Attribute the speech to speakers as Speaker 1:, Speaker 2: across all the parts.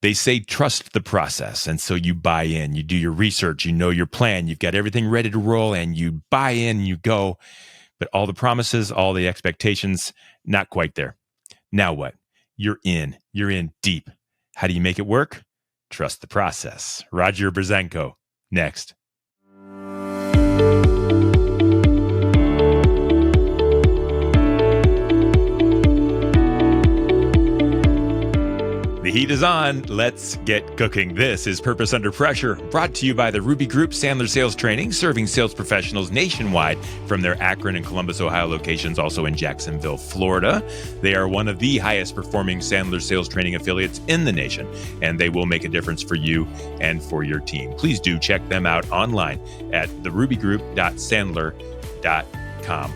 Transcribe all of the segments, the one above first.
Speaker 1: They say trust the process. And so you buy in, you do your research, you know your plan, you've got everything ready to roll, and you buy in, you go. But all the promises, all the expectations, not quite there. Now what? You're in deep. How do you make it work? Trust the process. Roger Burzanko, next. The heat is on. Let's get cooking. This is Purpose Under Pressure, brought to you by the Ruby Group Sandler Sales Training, serving sales professionals nationwide from their Akron and Columbus, Ohio locations, also in Jacksonville, Florida. They are one of the highest performing Sandler Sales Training affiliates in the nation, and they will make a difference for you and for your team. Please do check them out online at therubygroup.sandler.com.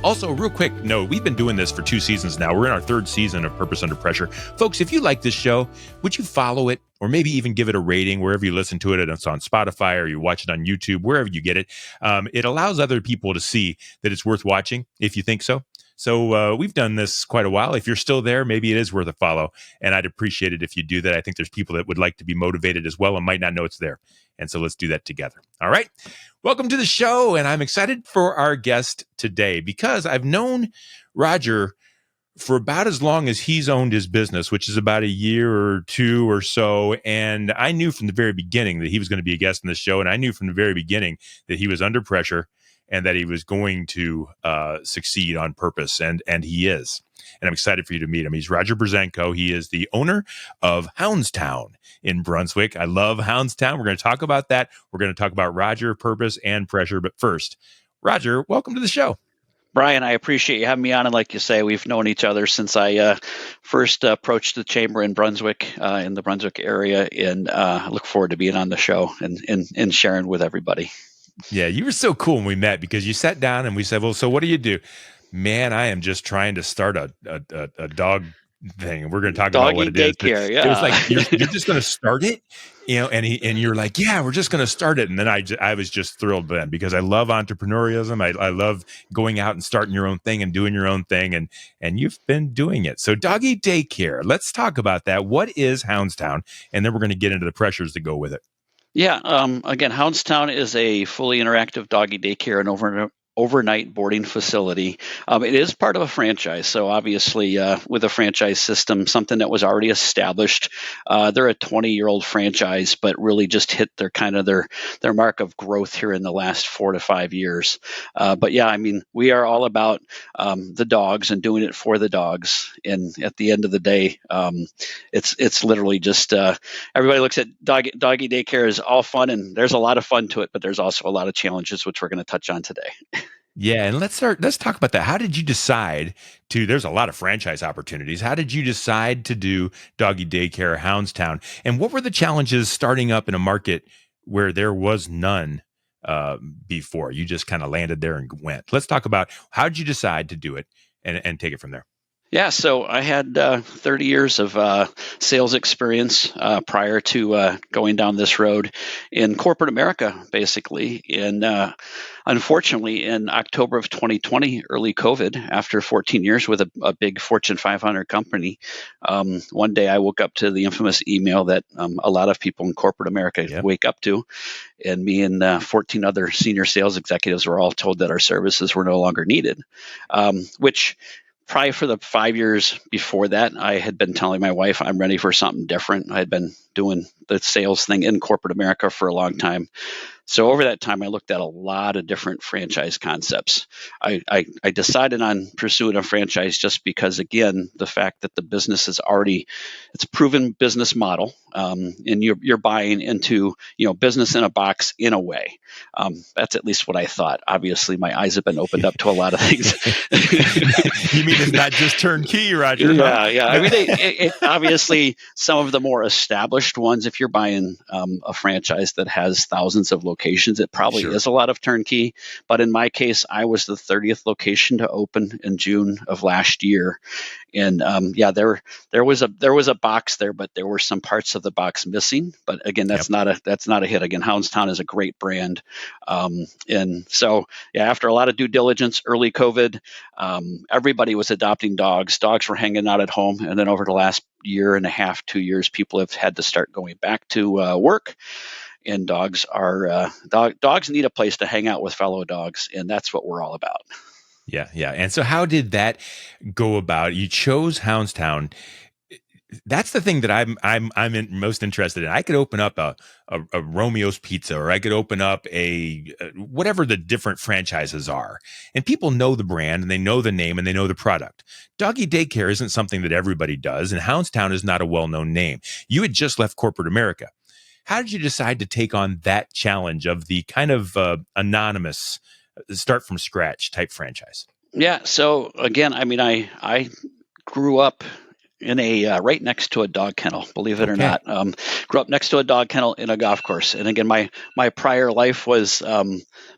Speaker 1: Also, real quick note, we've been doing this for 2 seasons now. We're in our 3rd season of Purpose Under Pressure. Folks, if you like this show, would you follow it or maybe even give it a rating wherever you listen to it? It's on Spotify or you watch it on YouTube, wherever you get it. It allows other people to see that it's worth watching if you think so. So we've done this quite a while. If you're still there, maybe it is worth a follow. And I'd appreciate it if you do that. I think there's people that would like to be motivated as well and might not know it's there. And so let's do that together. All right. Welcome to the show. And I'm excited for our guest today because I've known Roger for about as long as he's owned his business, which is about a year or 2 or so. And I knew from the very beginning that he was going to be a guest in this show. And I knew from the very beginning that he was under pressure and that he was going to succeed on purpose. And he is. And I'm excited for you to meet him. He's Roger Burzanko. He is the owner of Houndstown in Brunswick. I love Houndstown. We're going to talk about that. We're going to talk about Roger, purpose, and pressure. But first, Roger, welcome to the show.
Speaker 2: Brian, I appreciate you having me on. And like you say, we've known each other since I first approached the chamber in Brunswick, in the Brunswick area. And I look forward to being on the show and sharing with everybody.
Speaker 1: Yeah, you were so cool when we met because you sat down and we said, well, so what do you do? Man, I am just trying to start a dog thing. We're going to talk about what it is.
Speaker 2: Doggy Day Care, yeah.
Speaker 1: It was like, you're just going to start it, and you're like, yeah, we're just going to start it. And then I was just thrilled then because I love entrepreneurialism. I love going out and starting your own thing and doing your own thing. And you've been doing it. So Doggy Day Care, let's talk about that. What is Houndstown? And then we're going to get into the pressures that go with it.
Speaker 2: Yeah. Again, Houndstown is a fully interactive doggy daycare and overnight boarding facility. It is part of a franchise. So obviously with a franchise system, something that was already established, they're a 20-year-old franchise, but really just hit their mark of growth here in the last 4 to 5 years. But yeah, I mean, we are all about the dogs and doing it for the dogs. And at the end of the day, it's literally just everybody looks at doggy daycare as all fun, and there's a lot of fun to it, but there's also a lot of challenges, which we're going to touch on today.
Speaker 1: Yeah, and let's talk about that. How did you decide there's a lot of franchise opportunities. How did you decide to do Doggy Daycare Houndstown? And what were the challenges starting up in a market where there was none before? You just kind of landed there and went. Let's talk about how did you decide to do it and take it from there?
Speaker 2: Yeah, so I had 30 years of sales experience prior to going down this road in corporate America, basically. And unfortunately, in October of 2020, early COVID, after 14 years with a big Fortune 500 company, one day I woke up to the infamous email that a lot of people in corporate America wake up to. And me and 14 other senior sales executives were all told that our services were no longer needed, which probably for the 5 years before that, I had been telling my wife I'm ready for something different. I had been doing the sales thing in corporate America for a long time. So over that time, I looked at a lot of different franchise concepts. I decided on pursuing a franchise just because, again, the fact that the business is it's a proven business model, and you're buying into business in a box in a way. That's at least what I thought. Obviously, my eyes have been opened up to a lot of things.
Speaker 1: You mean it's not just turnkey, Roger?
Speaker 2: Yeah. I mean, obviously, some of the more established ones, if you're buying a franchise that has thousands of locations, locations. It probably
Speaker 1: Sure.
Speaker 2: is a lot of turnkey, but in my case, I was the 30th location to open in June of last year. And there was a box there, but there were some parts of the box missing. But again,
Speaker 1: Yep.
Speaker 2: that's not a hit. Again, Houndstown is a great brand, and so after a lot of due diligence, early COVID, everybody was adopting dogs. Dogs were hanging out at home, and then over the last year and a half, 2 years, people have had to start going back to work. And dogs need a place to hang out with fellow dogs, and that's what we're all about.
Speaker 1: Yeah. Yeah. And so how did that go about? You chose Houndstown. That's the thing that I'm most interested in. I could open up a Romeo's Pizza, or I could open up a whatever the different franchises are, and people know the brand and they know the name and they know the product. Doggy daycare isn't something that everybody does, and Houndstown is not a well-known name. You had just left corporate America. How did you decide to take on that challenge of the kind of anonymous, start from scratch type franchise?
Speaker 2: Yeah. So again, I mean, I grew up in a right next to a dog kennel, believe it or
Speaker 1: Okay.
Speaker 2: not. Grew up next to a dog kennel in a golf course, and again, my prior life was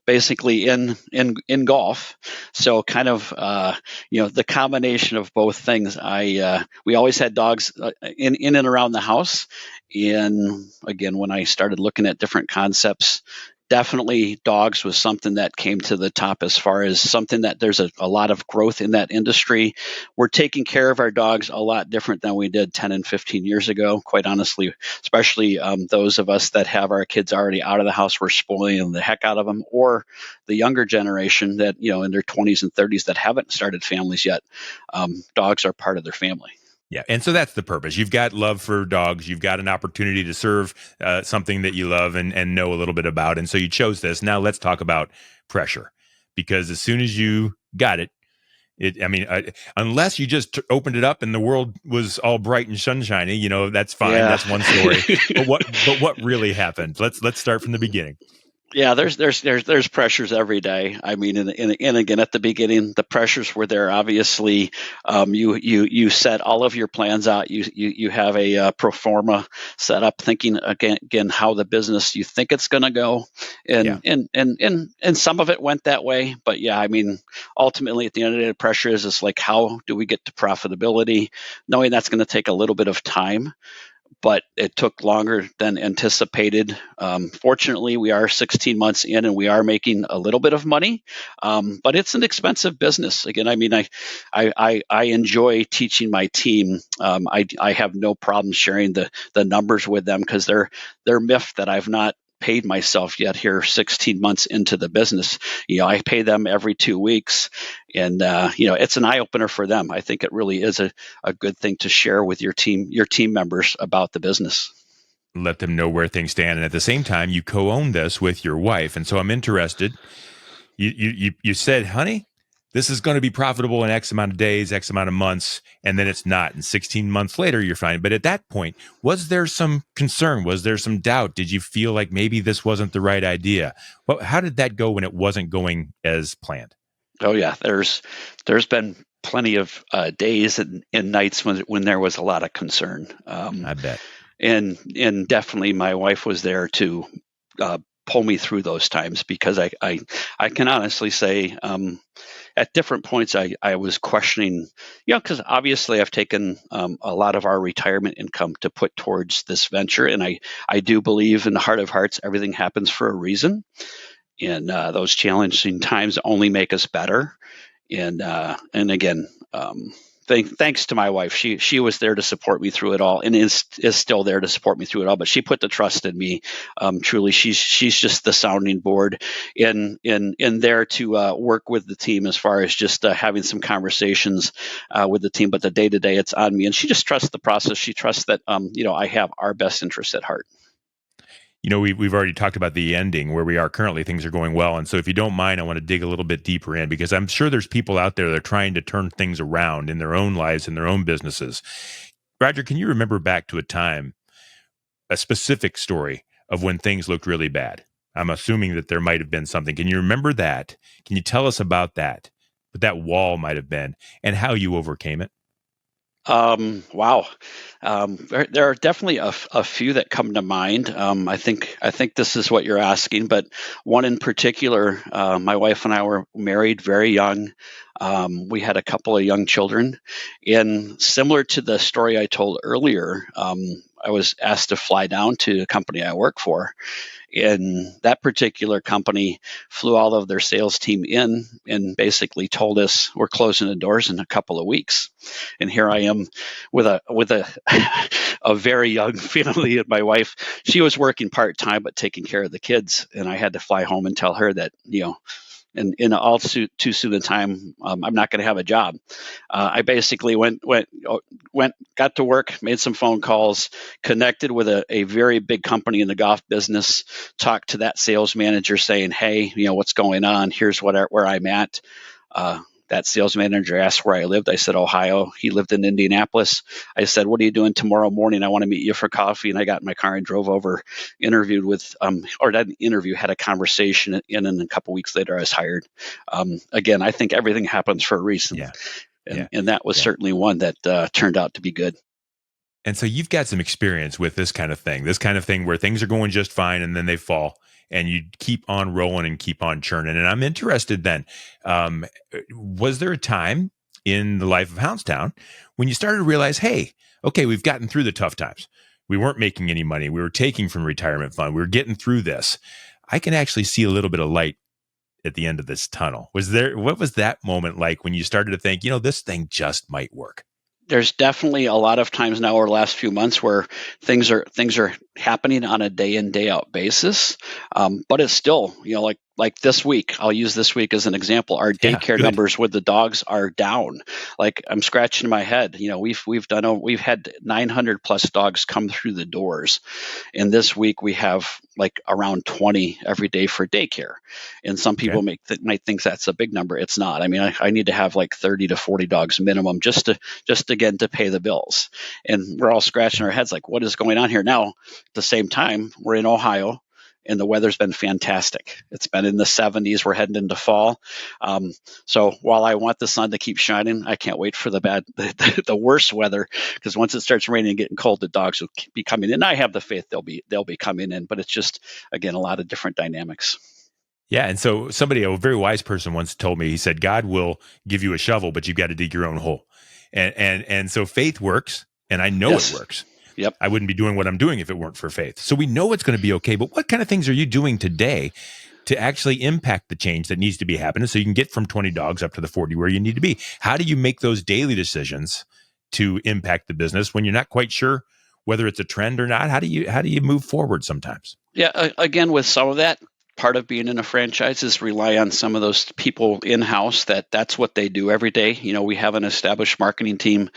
Speaker 2: basically in golf. So kind of the combination of both things. We always had dogs in and around the house, and again, when I started looking at different concepts, definitely dogs was something that came to the top as far as something that there's a lot of growth in that industry. We're taking care of our dogs a lot different than we did 10 and 15 years ago, quite honestly, especially those of us that have our kids already out of the house. We're spoiling the heck out of them, or the younger generation that, in their 20s and 30s that haven't started families yet. Dogs are part of their family.
Speaker 1: Yeah. And so that's the purpose. You've got love for dogs. You've got an opportunity to serve something that you love and know a little bit about. And so you chose this. Now let's talk about pressure, because as soon as you got it, unless you just opened it up and the world was all bright and sunshiny, that's fine.
Speaker 2: Yeah.
Speaker 1: That's one story. But what really happened? Let's start from the beginning.
Speaker 2: Yeah, there's pressures every day. I mean, and again, at the beginning, the pressures were there. Obviously, you set all of your plans out. You have a pro forma set up, thinking again how the business you think it's going to go,
Speaker 1: Yeah.
Speaker 2: and some of it went that way. But yeah, I mean, ultimately, at the end of the day, the pressure is like, how do we get to profitability, knowing that's going to take a little bit of time, but it took longer than anticipated. Fortunately, we are 16 months in and we are making a little bit of money, but it's an expensive business. Again, I mean, I enjoy teaching my team. I have no problem sharing the numbers with them, because they're miffed that I've not paid myself yet here 16 months into the business. I pay them every 2 weeks, and it's an eye opener for them. I think it really is a good thing to share with your team members about the business.
Speaker 1: Let them know where things stand. And at the same time, you co-own this with your wife. And so I'm interested. You said, honey, this is going to be profitable in X amount of days, X amount of months, and then it's not. And 16 months later, you're fine. But at that point, was there some concern? Was there some doubt? Did you feel like maybe this wasn't the right idea? Well, how did that go when it wasn't going as planned?
Speaker 2: Oh yeah, there's been plenty of days and nights when there was a lot of concern.
Speaker 1: I bet.
Speaker 2: And definitely my wife was there to pull me through those times, because I can honestly say, at different points I was questioning, because obviously I've taken a lot of our retirement income to put towards this venture, and I do believe in the heart of hearts everything happens for a reason, and those challenging times only make us better. And again, thanks to my wife, she was there to support me through it all, and is still there to support me through it all. But she put the trust in me. Truly, she's just the sounding board in there to work with the team as far as just having some conversations with the team. But the day to day, it's on me, and she just trusts the process. She trusts that I have our best interest at heart.
Speaker 1: We've already talked about the ending where we are currently. Things are going well. And so if you don't mind, I want to dig a little bit deeper in, because I'm sure there's people out there that are trying to turn things around in their own lives, in their own businesses. Roger, can you remember back to a time, a specific story of when things looked really bad? I'm assuming that there might have been something. Can you remember that? Can you tell us about that? What that wall might have been and how you overcame it?
Speaker 2: Wow. There are definitely a few that come to mind. I think this is what you're asking, but one in particular, my wife and I were married very young. We had a couple of young children, and similar to the story I told earlier, I was asked to fly down to the company I work for, and that particular company flew all of their sales team in and basically told us we're closing the doors in a couple of weeks. And here I am with a a very young family, and my wife, she was working part-time but taking care of the kids, and I had to fly home and tell her that, in all too soon a time, I'm not going to have a job. I basically got to work, made some phone calls, connected with a very big company in the golf business, talked to that sales manager saying, "Hey, what's going on? Here's where I'm at." That sales manager asked where I lived. I said, Ohio. He lived in Indianapolis. I said, "What are you doing tomorrow morning? I want to meet you for coffee." And I got in my car and drove over, interviewed with, or not an interview, had a conversation, and then a couple weeks later, I was hired. Again, I think everything happens for a reason.
Speaker 1: Yeah.
Speaker 2: And,
Speaker 1: Yeah.
Speaker 2: and that was
Speaker 1: Yeah.
Speaker 2: certainly one that turned out to be good.
Speaker 1: And so you've got some experience with this kind of thing where things are going just fine and then they fall and you keep on rolling and keep on churning. And I'm interested then, was there a time in the life of Houndstown when you started to realize, hey, okay, we've gotten through the tough times. We weren't making any money. We were taking from retirement fund. We were getting through this. I can actually see a little bit of light at the end of this tunnel. What was that moment like when you started to think, this thing just might work?
Speaker 2: There's definitely a lot of times now over the last few months where things are happening on a day in day out basis, but it's still, like this week. I'll use this week as an example. Our
Speaker 1: Yeah,
Speaker 2: daycare
Speaker 1: good.
Speaker 2: numbers with the dogs are down. Like, I'm scratching my head. We've had 900 plus dogs come through the doors, and this week we have like around 20 every day for daycare. And some
Speaker 1: Okay.
Speaker 2: people might think that's a big number. It's not. I mean, I need to have like 30 to 40 dogs minimum just again to pay the bills. And we're all scratching our heads like, what is going on here? Now, at the same time, we're in Ohio, and the weather's been fantastic. It's been in the 70s. We're heading into fall. So while I want the sun to keep shining, I can't wait for the worst weather, because once it starts raining and getting cold, the dogs will be coming in. I have the faith they'll be coming in, but it's just, again, a lot of different dynamics.
Speaker 1: Yeah. And so a very wise person once told me, he said, God will give you a shovel, but you've got to dig your own hole. And so faith works, and I know it
Speaker 2: Yes.
Speaker 1: works.
Speaker 2: Yep.
Speaker 1: I wouldn't be doing what I'm doing if it weren't for faith. So we know it's going to be okay. But what kind of things are you doing today to actually impact the change that needs to be happening so you can get from 20 dogs up to the 40 where you need to be? How do you make those daily decisions to impact the business when you're not quite sure whether it's a trend or not? How do you move forward sometimes?
Speaker 2: Yeah. Again, with some of that, part of being in a franchise is rely on some of those people in house that's what they do every day. We have an established marketing team,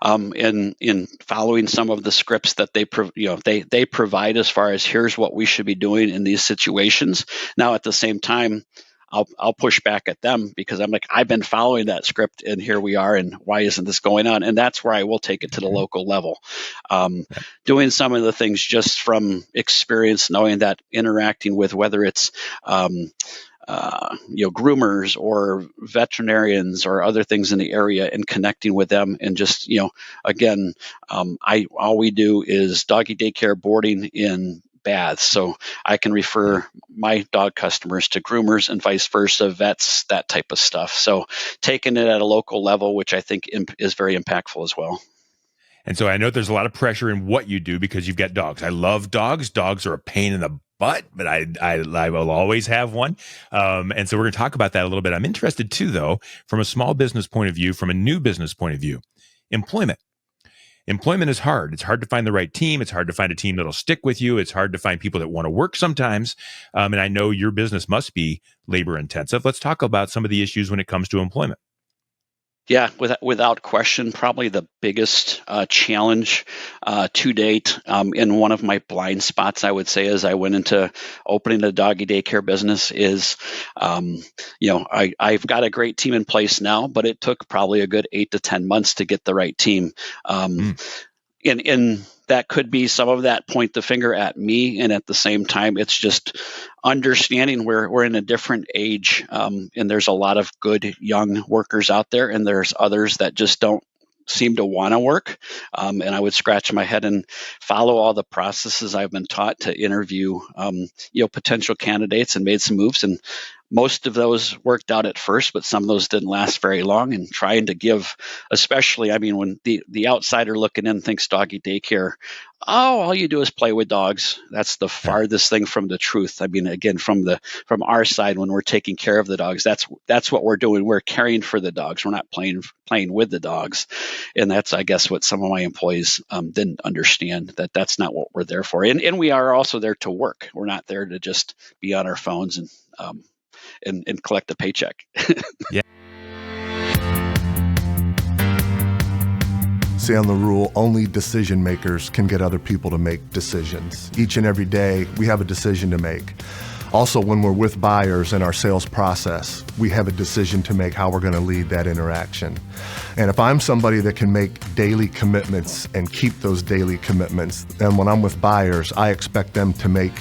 Speaker 2: in following some of the scripts that they provide as far as here's what we should be doing in these situations. Now, at the same time, I'll push back at them because I'm like, I've been following that script and here we are, and why isn't this going on? And that's where I will take it to the
Speaker 1: Okay.
Speaker 2: local level. Doing some of the things just from experience, knowing that interacting with whether it's groomers or veterinarians or other things in the area and connecting with them, and just, again, all we do is doggy daycare, boarding, in baths. So I can
Speaker 1: Yeah.
Speaker 2: refer my dog customers to groomers and vice versa, vets, that type of stuff. So taking it at a local level, which I think is very impactful as well.
Speaker 1: And so I know there's a lot of pressure in what you do because you've got dogs. I love dogs. Dogs are a pain in the butt, but I will always have one. And so we're going to talk about that a little bit. I'm interested too, though, from a small business point of view, from a new business point of view, employment. Employment is hard. It's hard to find the right team. It's hard to find a team that'll stick with you. It's hard to find people that want to work sometimes. And I know your business must be labor intensive. Let's talk about some of the issues when it comes to employment.
Speaker 2: Yeah, without question, probably the biggest challenge to date, in one of my blind spots, I would say, as I went into opening a doggy daycare business is, I've got a great team in place now, but it took probably a good 8 to 10 months to get the right team. Um,
Speaker 1: Mm,
Speaker 2: and that could be some of that point the finger at me, and at the same time it's just understanding we're in a different age, and there's a lot of good young workers out there, and there's others that just seem to want to work. And I would scratch my head and follow all the processes I've been taught to interview, potential candidates, and made some moves. And most of those worked out at first, but some of those didn't last very long. And trying to give, especially, when the outsider looking in thinks doggy daycare, oh, all you do is play with dogs. That's the farthest thing from the truth. Again, from our side, when we're taking care of the dogs, that's what we're doing. We're caring for the dogs. We're not playing with the dogs. And that's, I guess, what some of my employees didn't understand, that's not what we're there for. And we are also there to work. We're not there to just be on our phones and collect a paycheck.
Speaker 1: Yeah.
Speaker 3: Sandler rule, only decision makers can get other people to make decisions. Each and every day, we have a decision to make. Also, when we're with buyers in our sales process, we have a decision to make how we're going to lead that interaction. And if I'm somebody that can make daily commitments and keep those daily commitments, then when I'm with buyers, I expect them to make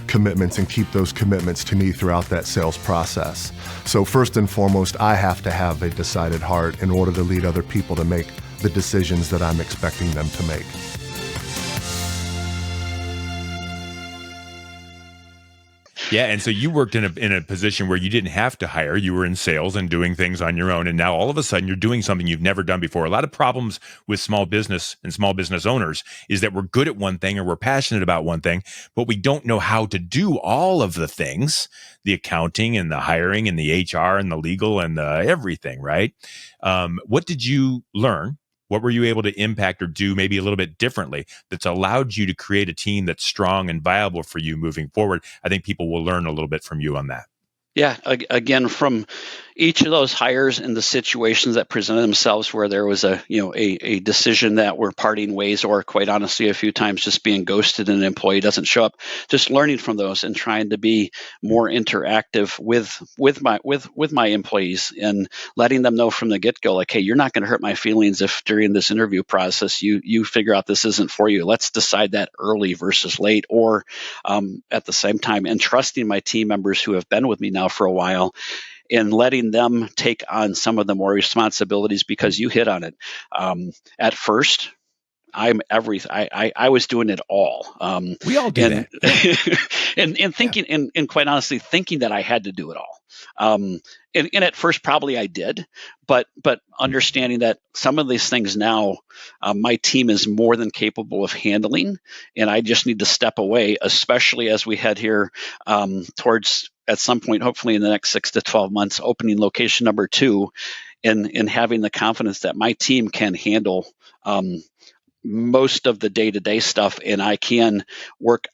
Speaker 3: commitments and keep those commitments to me throughout that sales process. So first and foremost, I have to have a decided heart in order to lead other people to make the decisions that I'm expecting them to make.
Speaker 1: Yeah, and so you worked in a position where you didn't have to hire. You were in sales and doing things on your own, and now all of a sudden you're doing something you've never done before. A lot of problems with small business and small business owners is that we're good at one thing or we're passionate about one thing, but we don't know how to do all of the things, the accounting and the hiring and the HR and the legal and the everything, right? What did you learn? What were you able to impact or do maybe a little bit differently that's allowed you to create a team that's strong and viable for you moving forward? I think people will learn a little bit from you on that.
Speaker 2: Yeah, again, from each of those hires and the situations that presented themselves where there was a decision that we're parting ways, or quite honestly, a few times just being ghosted and an employee doesn't show up, just learning from those and trying to be more interactive with my employees and letting them know from the get-go, like, hey, you're not going to hurt my feelings if during this interview process you figure out this isn't for you. Let's decide that early versus late, or at the same time, and trusting my team members who have been with me now for a while, and letting them take on some of the more responsibilities, because you hit on it. At first, I was doing it all.
Speaker 1: We all do that.
Speaker 2: and thinking, and quite honestly, thinking that I had to do it all. And at first, probably I did, but understanding that some of these things now, my team is more than capable of handling, and I just need to step away, especially as we head here towards, at some point, hopefully in the next 6 to 12 months, opening location number 2, and having the confidence that my team can handle most of the day-to-day stuff, and I can work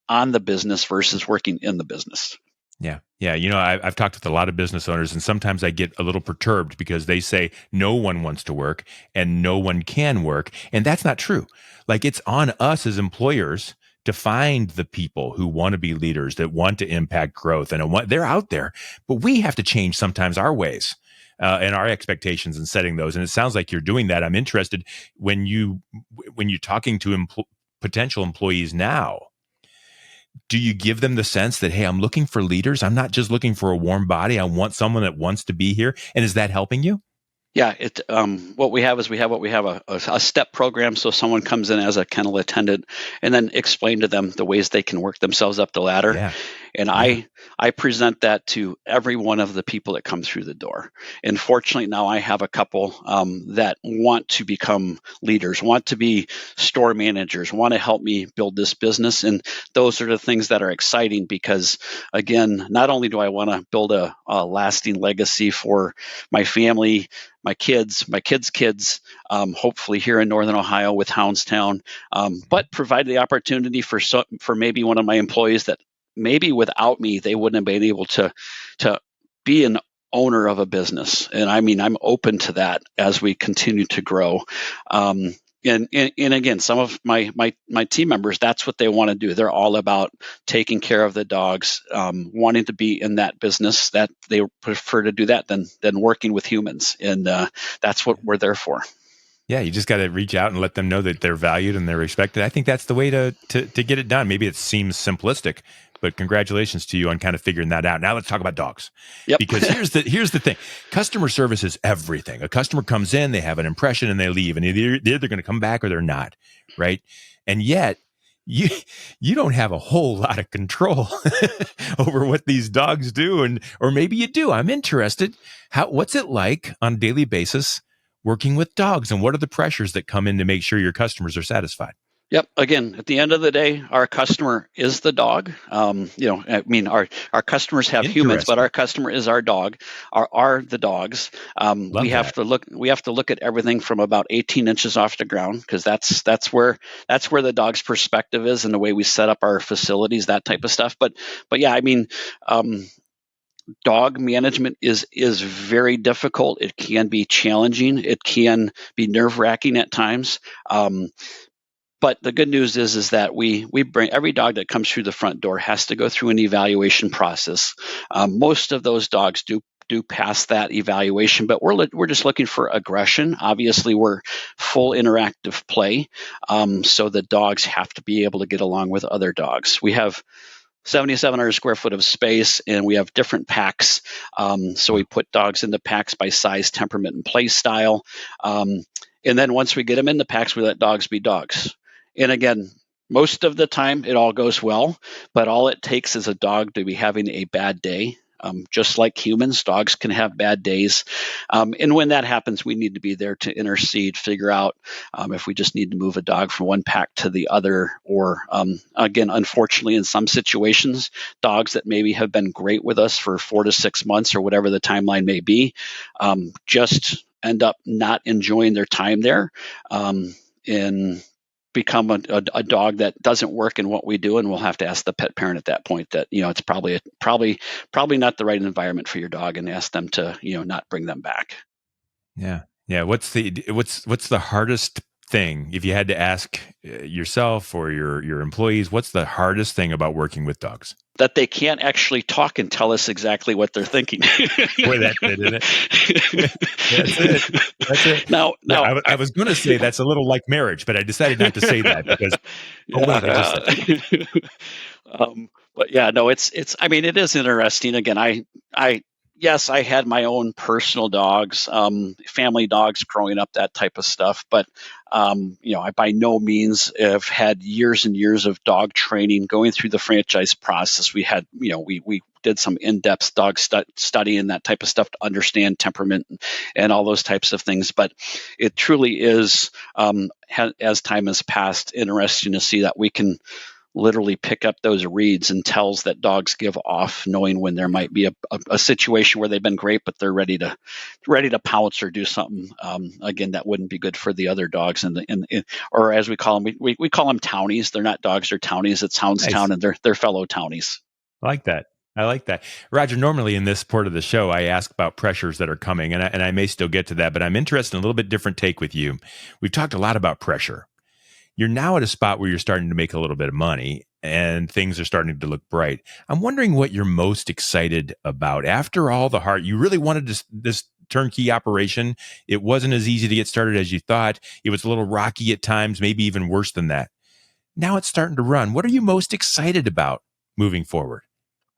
Speaker 2: on the business versus working in the business.
Speaker 1: Yeah. Yeah. I've talked with a lot of business owners, and sometimes I get a little perturbed because they say no one wants to work and no one can work. And that's not true. Like, it's on us as employers to find the people who want to be leaders, that want to impact growth, and they're out there, but we have to change sometimes our ways. And our expectations and setting those. And it sounds like you're doing that. I'm interested when you're talking to potential employees now, do you give them the sense that, hey, I'm looking for leaders. I'm not just looking for a warm body. I want someone that wants to be here. And is that helping you?
Speaker 2: Yeah, what we have a step program. So someone comes in as a kennel attendant, and then explain to them the ways they can work themselves up the ladder.
Speaker 1: Yeah.
Speaker 2: And I present that to every one of the people that come through the door. And fortunately, now I have a couple that want to become leaders, want to be store managers, want to help me build this business. And those are the things that are exciting, because, again, not only do I want to build a lasting legacy for my family, my kids' kids, hopefully here in Northern Ohio with Houndstown, but provide the opportunity for maybe one of my employees that maybe without me, they wouldn't have been able to be an owner of a business. And I'm open to that as we continue to grow. And again, some of my team members, that's what they want to do. They're all about taking care of the dogs, wanting to be in that business, that they prefer to do that than working with humans. And that's what we're there for.
Speaker 1: Yeah, you just got to reach out and let them know that they're valued and they're respected. I think that's the way to get it done. Maybe it seems simplistic, but congratulations to you on kind of figuring that out. Now let's talk about dogs.
Speaker 2: Yep.
Speaker 1: Because here's the thing. Customer service is everything. A customer comes in, they have an impression and they leave, and they're either going to come back or they're not, right? And yet you don't have a whole lot of control over what these dogs do, or maybe you do. I'm interested. What's it like on a daily basis working with dogs, and what are the pressures that come in to make sure your customers are satisfied?
Speaker 2: Yep. Again, at the end of the day, our customer is the dog. I mean, our customers have humans, but our customer is our dog. Are the dogs. We have to look at everything from about 18 inches off the ground, because that's where the dog's perspective is, and the way we set up our facilities, that type of stuff. But yeah, I mean, dog management is very difficult. It can be challenging. It can be nerve-wracking at times. But the good news is that we bring every dog that comes through the front door has to go through an evaluation process. Most of those dogs do pass that evaluation, but we're just looking for aggression. Obviously, we're full interactive play, so the dogs have to be able to get along with other dogs. We have 7,700 square foot of space, and we have different packs. So we put dogs into packs by size, temperament, and play style. And then once we get them in the packs, we let dogs be dogs. And again, most of the time it all goes well, but all it takes is a dog to be having a bad day. Just like humans, dogs can have bad days. And when that happens, we need to be there to intercede, figure out if we just need to move a dog from one pack to the other. Or again, unfortunately, in some situations, dogs that maybe have been great with us for 4 to 6 months or whatever the timeline may be, just end up not enjoying their time there and become a dog that doesn't work in what we do, and we'll have to ask the pet parent at that point that it's probably not the right environment for your dog, and ask them to not bring them back.
Speaker 1: Yeah. What's the hardest thing, if you had to ask yourself or your employees, what's the hardest thing about working with dogs?
Speaker 2: That they can't actually talk and tell us exactly what they're thinking.
Speaker 1: Boy, that's it, isn't it? That's it. Now, I was going to say that's a little like marriage, but I decided not to say that because.
Speaker 2: But yeah, no, it's. I mean, it is interesting. Again, yes, I had my own personal dogs, family dogs growing up, that type of stuff. But I by no means have had years and years of dog training going through the franchise process. We had, we did some in-depth dog study and that type of stuff to understand temperament and all those types of things. But it truly is, as time has passed, interesting to see that we can literally pick up those reads and tells that dogs give off, knowing when there might be a situation where they've been great, but they're ready to pounce or do something again that wouldn't be good for the other dogs, or as we call them, we call them townies. They're not dogs, they're townies. It's Houndstown, nice. And they're fellow townies.
Speaker 1: I like that. Roger, normally in this part of the show, I ask about pressures that are coming, and I may still get to that, but I'm interested in a little bit different take with you. We've talked a lot about pressure. You're now at a spot where you're starting to make a little bit of money and things are starting to look bright. I'm wondering what you're most excited about. After all the hard, you really wanted this turnkey operation. It wasn't as easy to get started as you thought. It was a little rocky at times, maybe even worse than that. Now it's starting to run. What are you most excited about moving forward?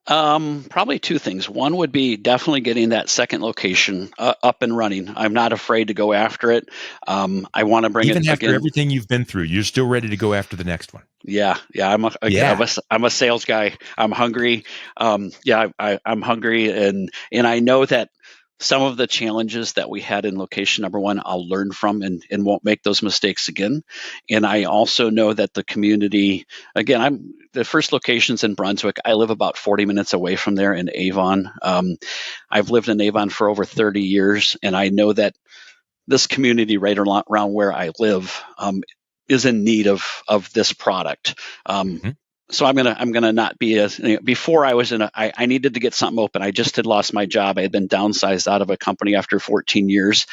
Speaker 2: Probably two things. One would be definitely getting that second location up and running. I'm not afraid to go after it. I want to bring
Speaker 1: even
Speaker 2: it
Speaker 1: after
Speaker 2: again.
Speaker 1: Everything you've been through. You're still ready to go after the next one.
Speaker 2: Yeah. I'm a sales guy. I'm hungry. I'm hungry, and I know that some of the challenges that we had in location number one, I'll learn from and won't make those mistakes again. And I also know that the community, again, the first location's in Brunswick. I live about 40 minutes away from there in Avon. I've lived in Avon for over 30 years, and I know that this community right around where I live is in need of this product. So I'm gonna not be as, before I was I needed to get something open. I just had lost my job. I had been downsized out of a company after 14 years.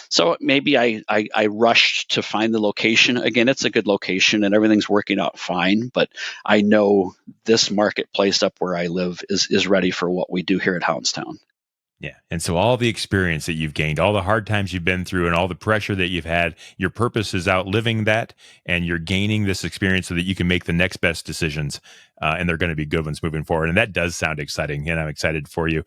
Speaker 2: So maybe I rushed to find the location. Again, it's a good location and everything's working out fine, but I know this marketplace up where I live is ready for what we do here at Houndstown.
Speaker 1: Yeah. And so all the experience that you've gained, all the hard times you've been through, and all the pressure that you've had, your purpose is outliving that, and you're gaining this experience so that you can make the next best decisions. And they're going to be good ones moving forward. And that does sound exciting. And I'm excited for you.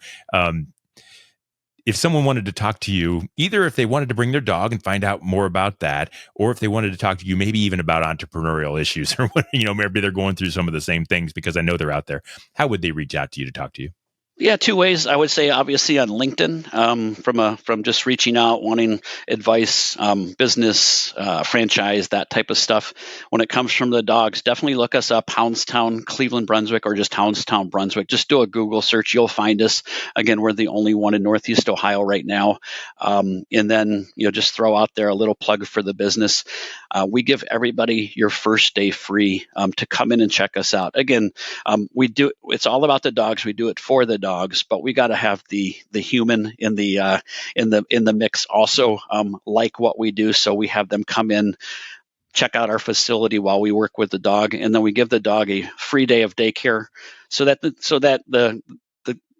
Speaker 1: If someone wanted to talk to you, either if they wanted to bring their dog and find out more about that, or if they wanted to talk to you, maybe even about entrepreneurial issues, or maybe they're going through some of the same things, because I know they're out there, how would they reach out to you to talk to you?
Speaker 2: Yeah, two ways. I would say obviously on LinkedIn, from just reaching out, wanting advice, business, franchise, that type of stuff. When it comes from the dogs, definitely look us up, Houndstown, Cleveland, Brunswick, or just Houndstown, Brunswick. Just do a Google search, you'll find us. Again, we're the only one in Northeast Ohio right now. And then just throw out there a little plug for the business. We give everybody your first day free to come in and check us out. Again, it's all about the dogs. We do it for the dogs, but we got to have the human in the mix also, like what we do. So we have them come in, check out our facility while we work with the dog, and then we give the dog a free day of daycare, so that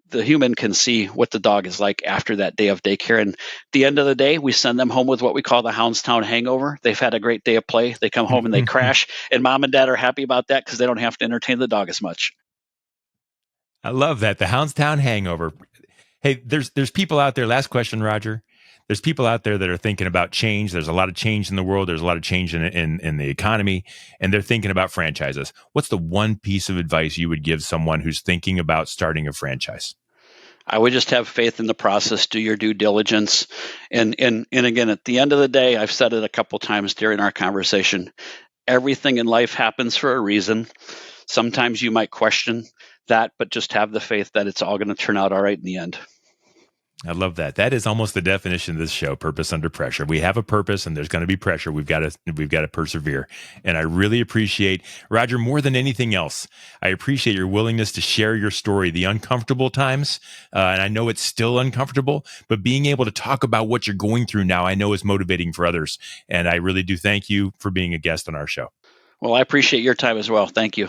Speaker 2: the human can see what the dog is like after that day of daycare. And at the end of the day, we send them home with what we call the Houndstown hangover. They've had a great day of play. They come home and they crash, and mom and dad are happy about that because they don't have to entertain the dog as much.
Speaker 1: I love that. The Houndstown hangover. Hey, there's people out there. Last question, Roger. There's people out there that are thinking about change. There's a lot of change in the world. There's a lot of change in the economy, and they're thinking about franchises. What's the one piece of advice you would give someone who's thinking about starting a franchise?
Speaker 2: I would just have faith in the process, do your due diligence. And again, at the end of the day, I've said it a couple times during our conversation, everything in life happens for a reason. Sometimes you might question that, but just have the faith that it's all going to turn out all right in the end.
Speaker 1: I love that. That is almost the definition of this show, purpose under pressure. We have a purpose and there's going to be pressure. We've got to persevere. And I really appreciate, Roger, more than anything else, I appreciate your willingness to share your story, the uncomfortable times. And I know it's still uncomfortable, but being able to talk about what you're going through now, I know is motivating for others. And I really do thank you for being a guest on our show.
Speaker 2: Well, I appreciate your time as well. Thank you.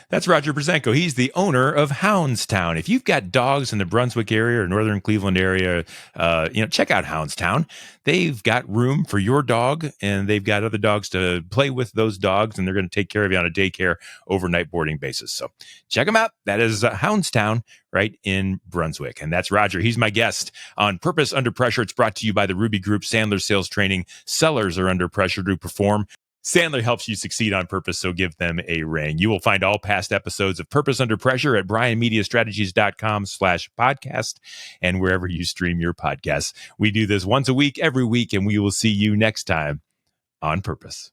Speaker 1: That's Roger Burzanko. He's the owner of Houndstown. If you've got dogs in the Brunswick area or northern Cleveland area, check out Houndstown. They've got room for your dog, and they've got other dogs to play with those dogs, and they're going to take care of you on a daycare overnight boarding basis. So check them out. That is Houndstown right in Brunswick. And that's Roger. He's my guest on Purpose Under Pressure. It's brought to you by the Ruby Group, Sandler Sales Training. Sellers are under pressure to perform. Sandler helps you succeed on purpose, so give them a ring. You will find all past episodes of Purpose Under Pressure at brianmediastrategies.com/podcast and wherever you stream your podcasts. We do this once a week, every week, and we will see you next time on Purpose.